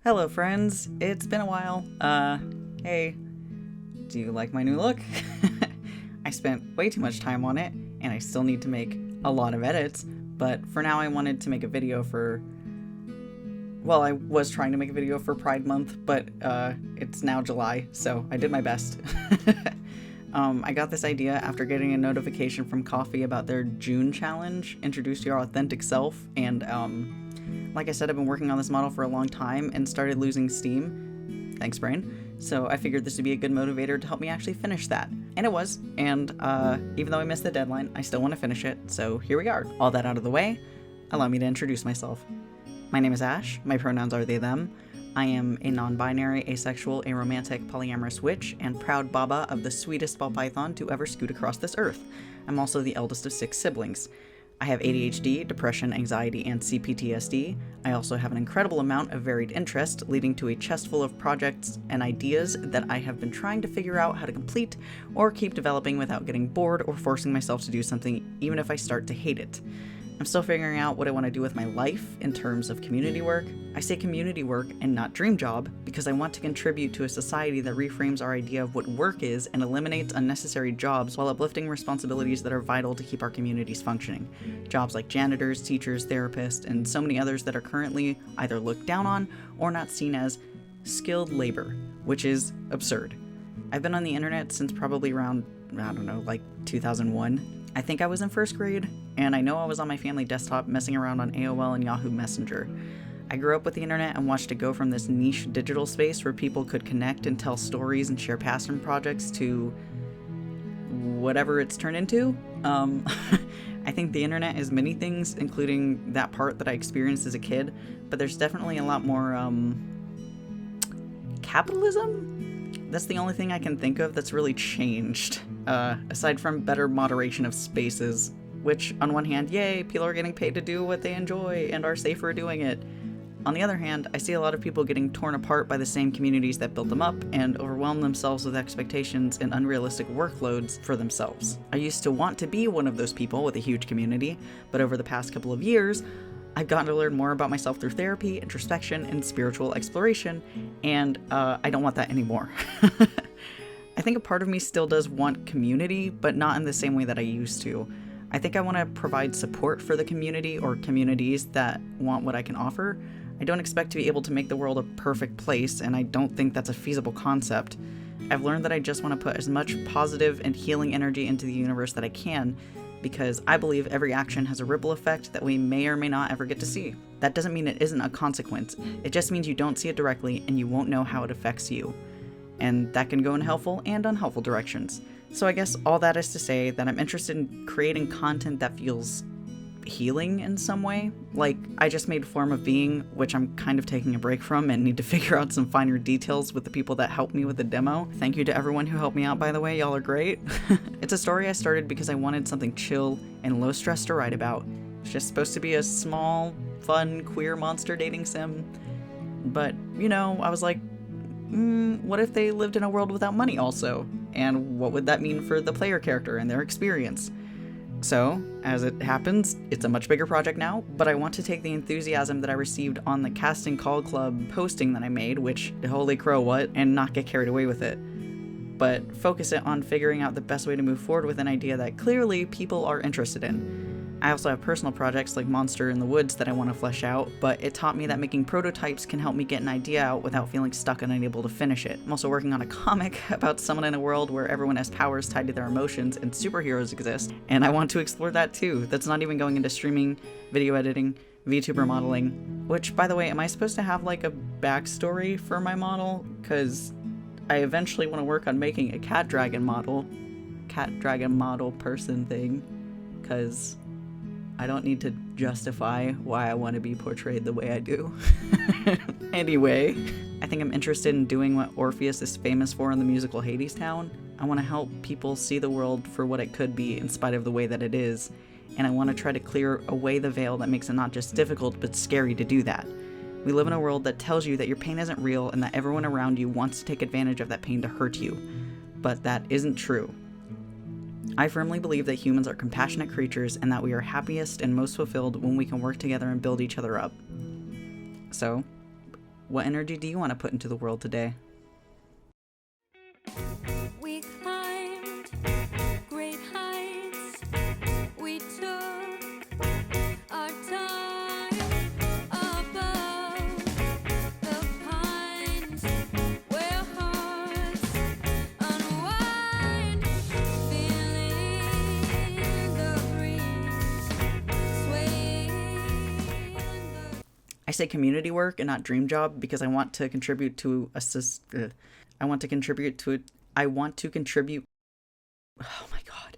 Hello, friends. It's been a while. Hey, do you like my new look? I spent way too much time on it, and I still need to make a lot of edits, but for now I wanted to make a video for... Well, I was trying to make a video for Pride Month, but, it's now July, so I did my best. I got this idea after getting a notification from Coffee about their June challenge, Introduce Your Authentic Self, and, like I said, I've been working on this model for a long time and started losing steam. Thanks, brain. So I figured this would be a good motivator to help me actually finish that. And it was. And even though I missed the deadline, I still want to finish it. So here we are. All that out of the way, allow me to introduce myself. My name is Ash. My pronouns are they, them. I am a non-binary, asexual, aromantic, polyamorous witch, and proud baba of the sweetest ball python to ever scoot across this earth. I'm also the eldest of 6 siblings. I have ADHD, depression, anxiety, and CPTSD. I also have an incredible amount of varied interest, leading to a chest full of projects and ideas that I have been trying to figure out how to complete or keep developing without getting bored or forcing myself to do something even if I start to hate it. I'm still figuring out what I want to do with my life in terms of community work. I say community work and not dream job because I want to contribute to a society that reframes our idea of what work is and eliminates unnecessary jobs while uplifting responsibilities that are vital to keep our communities functioning. Jobs like janitors, teachers, therapists, and so many others that are currently either looked down on or not seen as skilled labor, which is absurd. I've been on the internet since probably around, like 2001. I think I was in first grade, and I know I was on my family desktop messing around on AOL and Yahoo Messenger. I grew up with the internet and watched it go from this niche digital space where people could connect and tell stories and share passion projects to whatever it's turned into. I think the internet is many things, including that part that I experienced as a kid, but there's definitely a lot more capitalism? That's the only thing I can think of that's really changed, aside from better moderation of spaces, which on one hand, yay, people are getting paid to do what they enjoy and are safer doing it. On the other hand, I see a lot of people getting torn apart by the same communities that built them up and overwhelm themselves with expectations and unrealistic workloads for themselves. I used to want to be one of those people with a huge community, but over the past couple of years, I've gotten to learn more about myself through therapy, introspection, and spiritual exploration, and I don't want that anymore. I think a part of me still does want community, but not in the same way that I used to. I think I want to provide support for the community or communities that want what I can offer. I don't expect to be able to make the world a perfect place, and I don't think that's a feasible concept. I've learned that I just want to put as much positive and healing energy into the universe that I can, because I believe every action has a ripple effect that we may or may not ever get to see. That doesn't mean it isn't a consequence. It just means you don't see it directly and you won't know how it affects you. And that can go in helpful and unhelpful directions. So I guess all that is to say that I'm interested in creating content that feels healing in some way. Like, I just made Form of Being, which I'm kind of taking a break from and need to figure out some finer details with the people that helped me with the demo. Thank you to everyone who helped me out, by the way, y'all are great. It's a story I started because I wanted something chill and low stress to write about. It's just supposed to be a small, fun, queer monster dating sim. But, I was like, what if they lived in a world without money also? And what would that mean for the player character and their experience? So, as it happens, it's a much bigger project now, but I want to take the enthusiasm that I received on the Casting Call Club posting that I made, which, holy crow, what, and not get carried away with it. But focus it on figuring out the best way to move forward with an idea that clearly people are interested in. I also have personal projects like Monster in the Woods that I want to flesh out, but it taught me that making prototypes can help me get an idea out without feeling stuck and unable to finish it. I'm also working on a comic about someone in a world where everyone has powers tied to their emotions and superheroes exist, and I want to explore that too. That's not even going into streaming, video editing, VTuber modeling, which, by the way, am I supposed to have like a backstory for my model? Because I eventually want to work on making a cat dragon model person thing, because I don't need to justify why I want to be portrayed the way I do. Anyway, I think I'm interested in doing what Orpheus is famous for in the musical Hadestown. I want to help people see the world for what it could be in spite of the way that it is, and I want to try to clear away the veil that makes it not just difficult but scary to do that. We live in a world that tells you that your pain isn't real and that everyone around you wants to take advantage of that pain to hurt you, but that isn't true. I firmly believe that humans are compassionate creatures and that we are happiest and most fulfilled when we can work together and build each other up. So, What energy do you want to put into the world today? We climbed great heights. We took our time above the pines where hearts unwind, feeling the breeze swaying the I say community work and not dream job because I want to contribute to I want to contribute. Oh my god.